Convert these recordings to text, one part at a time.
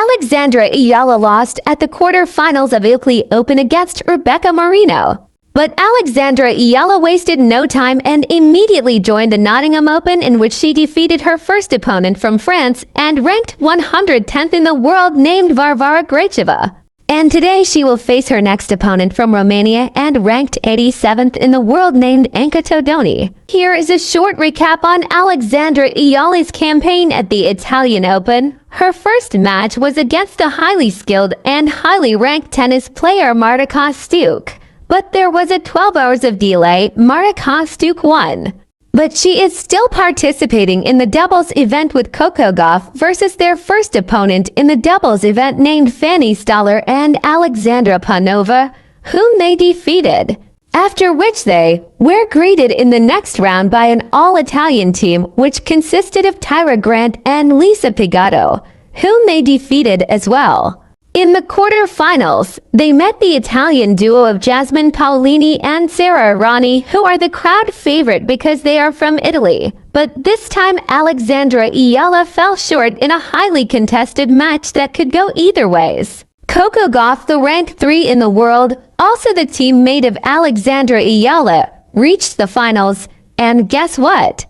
Alexandra Eala lost at the quarter-finals of Italy Open against Rebecca Marino. But Alexandra Eala wasted no time and immediately joined the Nottingham Open, in which she defeated her first opponent from France and ranked 110th in the world named Varvara Gracheva. And today she will face her next opponent from Romania and ranked 87th in the world named Anca Todoni. Here is a short recap on Alexandra Eala's campaign at the Italian Open. Her first match was against the highly skilled and highly ranked tennis player Marta Kostyuk. But there was a 12 hours of delay. Marta Kostyuk won. But she is still participating in the doubles event with Coco Gauff versus their first opponent in the doubles event named Fanny Stoller and Alexandra Panova, whom they defeated. After which they were greeted in the next round by an all-Italian team which consisted of Tyra Grant and Lisa Pigato, whom they defeated as well. In the quarter-finals, they met the Italian duo of Jasmine Paolini and Sara Errani, who are the crowd favorite because they are from Italy. But this time Alexandra Eala fell short in a highly contested match that could go either ways. Coco Gauff, the rank 3 in the world, also the teammate of Alexandra Eala, reached the finals, and guess what?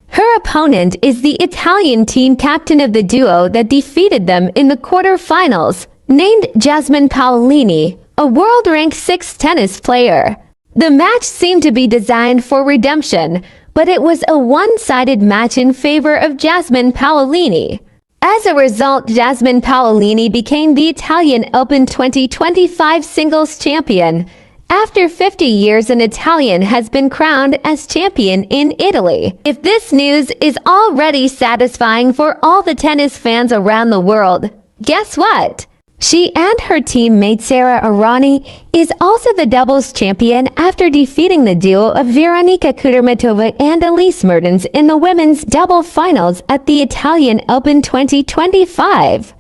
Her opponent is the Italian team captain of the duo that defeated them in the quarter-finals, named Jasmine Paolini, a world-ranked 6 tennis player. The match seemed to be designed for redemption, but it was a one-sided match in favor of Jasmine Paolini. As a result, Jasmine Paolini became the Italian Open 2025 singles champion. After 50 years, an Italian has been crowned as champion in Italy. If this news is already satisfying for all the tennis fans around the world, guess what? She and her teammate Sara Errani is also the doubles champion after defeating the duo of Veronika Kudermetova and Elise Mertens in the women's double finals at the Italian Open 2025.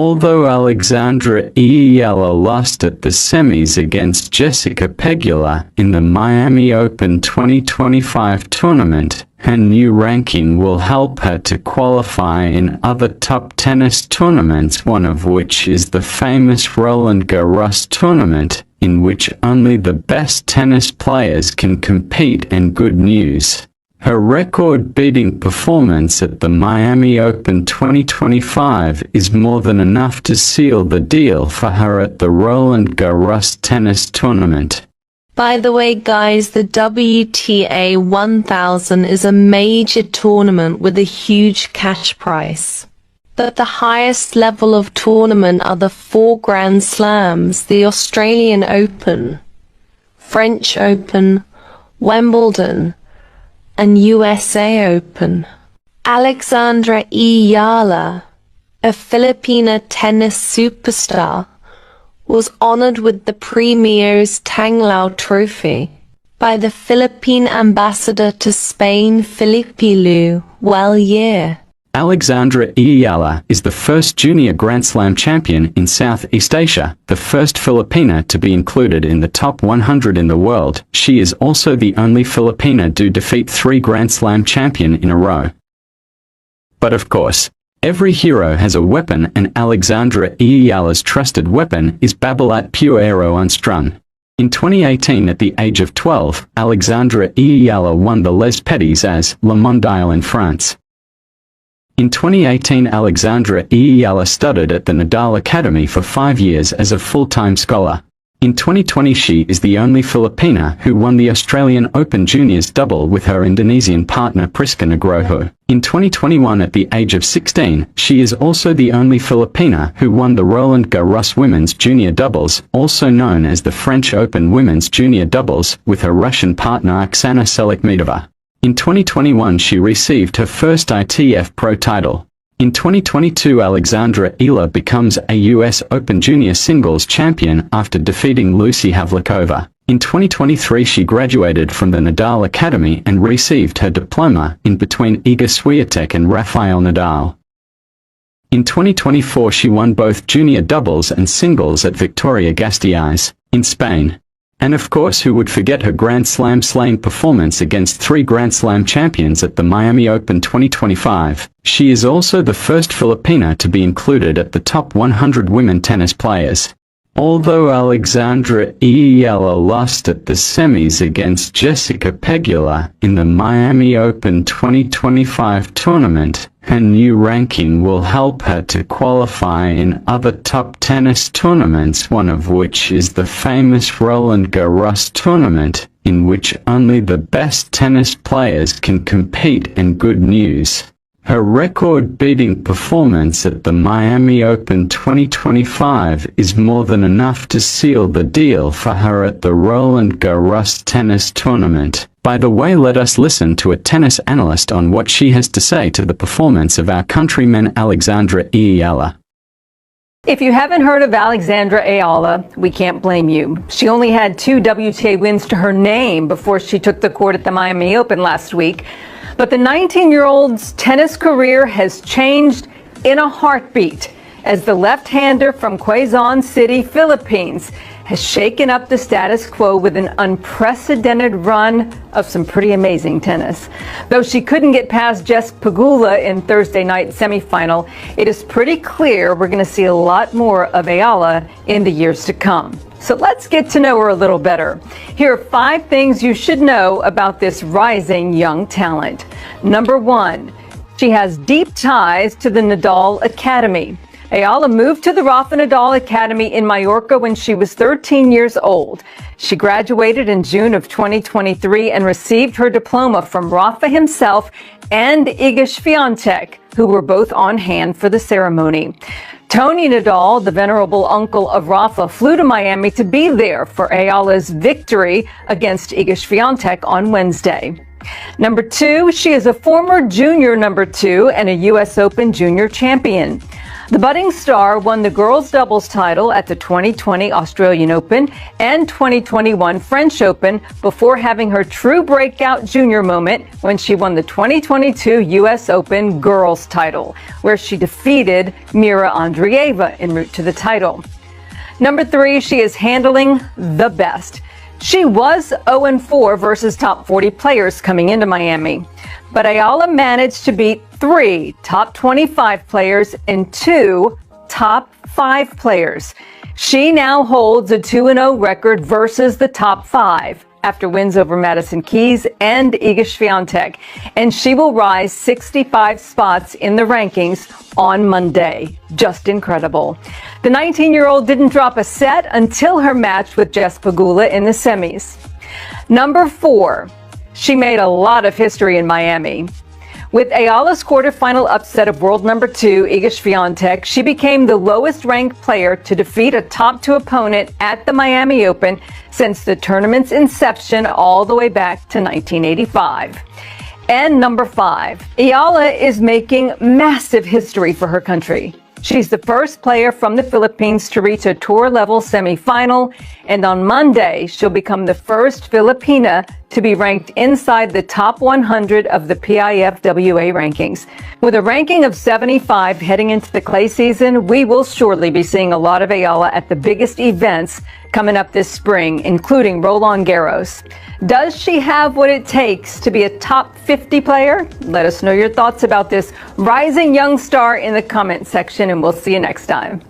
Although Alexandra Eala lost at the semis against Jessica Pegula in the Miami Open 2025 tournament, her new ranking will help her to qualify in other top tennis tournaments, one of which is the famous Roland Garros tournament, in which only the best tennis players can compete. And good news, her record-beating performance at the Miami Open 2025 is more than enough to seal the deal for her at the Roland Garros tennis tournament. By the way guys, the WTA 1000 is a major tournament with a huge cash prize. But the highest level of tournament are the 4 Grand Slams, the Australian Open, French Open, Wimbledon, and USA Open. Alexandra Eala, a Filipina tennis superstar, was honored with the Premier's Tanglao Trophy by the Philippine ambassador to Spain, Felipe Lu. Well, yeah. Alexandra Eala is the first junior Grand Slam champion in Southeast Asia, the first Filipina to be included in the top 100 in the world. She is also the only Filipina to defeat 3 Grand Slam champions in a row. But of course, every hero has a weapon, and Alexandra Eala's trusted weapon is Babolat Pure Aero Unstrung. In 2018, at the age of 12, Alexandra Eala won the Les Petits as Le Mondial in France. In 2018, Alexandra Eala studied at the Nadal Academy for 5 years as a full-time scholar. In 2020, she is the only Filipina who won the Australian Open Juniors double with her Indonesian partner Priska Nugroho. In 2021, at the age of 16, she is also the only Filipina who won the Roland Garros Women's Junior Doubles, also known as the French Open Women's Junior Doubles, with her Russian partner Oksana Selekhmedova. In 2021, she received her first ITF Pro title. In 2022, Alexandra Eala becomes a US Open Junior Singles champion after defeating Lucy Havlikova. In 2023, she graduated from the Nadal Academy and received her diploma in between Iga Swiatek and Rafael Nadal. In 2024, she won both junior doubles and singles at Victoria Gasteiz in Spain. And of course, who would forget her Grand Slam slaying performance against 3 Grand Slam champions at the Miami Open 2025. She is also the first Filipina to be included at the top 100 women tennis players. Although Alexandra eala lost at the semis against Jessica Pegula in the Miami Open 2025 tournament, her new ranking will help her to qualify in other top tennis tournaments, one of which is the famous Roland Garros tournament, in which only the best tennis players can compete. And good news, her record-beating performance at the Miami Open 2025 is more than enough to seal the deal for her at the Roland Garros tennis tournament. By the way, let us listen to a tennis analyst on what she has to say to the performance of our countryman Alexandra eala. If you haven't heard of Alexandra eala, we can't blame you. She only had 2 WTA wins to her name before she took the court at the Miami Open last week. But the 19-year-old's tennis career has changed in a heartbeat as the left-hander from Quezon City, Philippines, has shaken up the status quo with an unprecedented run of some pretty amazing tennis. Though she couldn't get past Jess Pegula in Thursday night semifinal, it is pretty clear we're going to see a lot more of eala in the years to come. So let's get to know her a little better. Here are 5 things you should know about this rising young talent. Number 1, she has deep ties to the Nadal Academy. Eala moved to the Rafa Nadal Academy in Mallorca when she was 13 years old. She graduated in June of 2023 and received her diploma from Rafa himself and Iga Swiatek, who were both on hand for the ceremony. Tony Nadal, the venerable uncle of Rafa, flew to Miami to be there for Eala's victory against Iga Swiatek on Wednesday. Number 2, she is a former junior number 2 and a U.S. Open junior champion. The budding star won the girls' doubles title at the 2020 Australian Open and 2021 French Open before having her true breakout junior moment when she won the 2022 U.S. Open girls' title, where she defeated Mira Andreeva en route to the title. Number 3, she is handling the best. She was 0-4 versus top 40 players coming into Miami, but Eala managed to beat 3 top 25 players and 2 top 5 players. She now holds a 2-0 record versus the top 5 after wins over Madison Keys and Iga Swiatek, and she will rise 65 spots in the rankings on Monday. Just incredible. The 19-year-old didn't drop a set until her match with Jess Pegula in the semis. Number 4, she made a lot of history in Miami. With Eala's quarterfinal upset of world number 2, Iga Swiatek, she became the lowest-ranked player to defeat a top 2 opponent at the Miami Open since the tournament's inception all the way back to 1985. And number 5, Eala is making massive history for her country. She's the first player from the Philippines to reach a tour-level semifinal, and on Monday, she'll become the first Filipina to be ranked inside the top 100 of the PIFWA rankings. With a ranking of 75 heading into the clay season, we will surely be seeing a lot of Eala at the biggest events coming up this spring, including Roland Garros. Does she have what it takes to be a top 50 player? Let us know your thoughts about this rising young star in the comment section, and we'll see you next time.